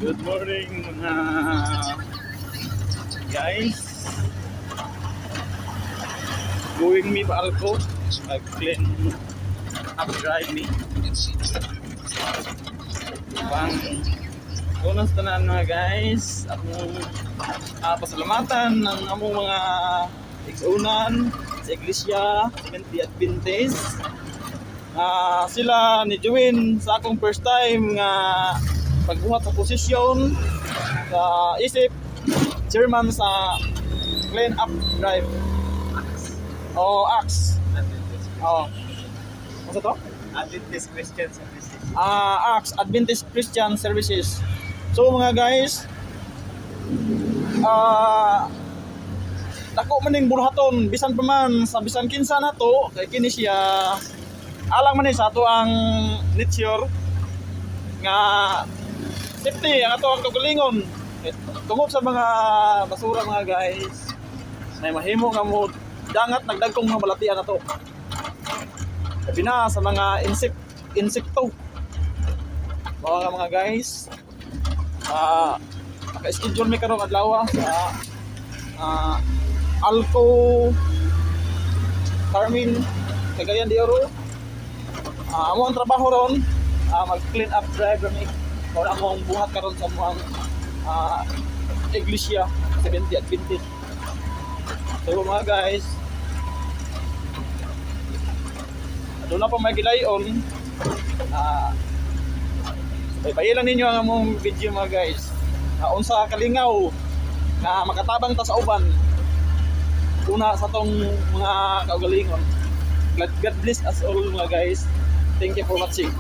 Good morning mga guys. Going me pa alko. Mag-clean up drive me. Pang unang tanan mga guys. Among pasalamatan ng among mga igsunan sa iglesia Seventh Adventist. Sila ni Join sa akong first time nga pagbuhat sa posisyon sa isip chairman sa clean up drive o ACTS. Ano to? Adventist Christian Services. ACTS, Adventist Christian Services. So mga guys, dako man ning bulahaton bisan pa man sa bisan kinsa nato kay kini siya alang man ni sa ato ang nature nga safety ang ato ang kagalingon tungod sa mga basura mga guys may mahimo nga mo dangat nagdagkong mga balatian nato labi na sa mga insekto mga guys naka-schedule mi karong adlaw sa Alco Carmen Cagayan de Oro. Amo ang trabaho ron mag-clean up drive ron or among buhat karon sa among iglesia Seventh Adventist. So mga guys, aduna pa may gilayon. Bayilan ninyo ang among video mga guys. Unsa kalingaw na makatabang ta sa uban. Una sa tong mga kaugalingon. God bless us all mga guys. Thank you for watching.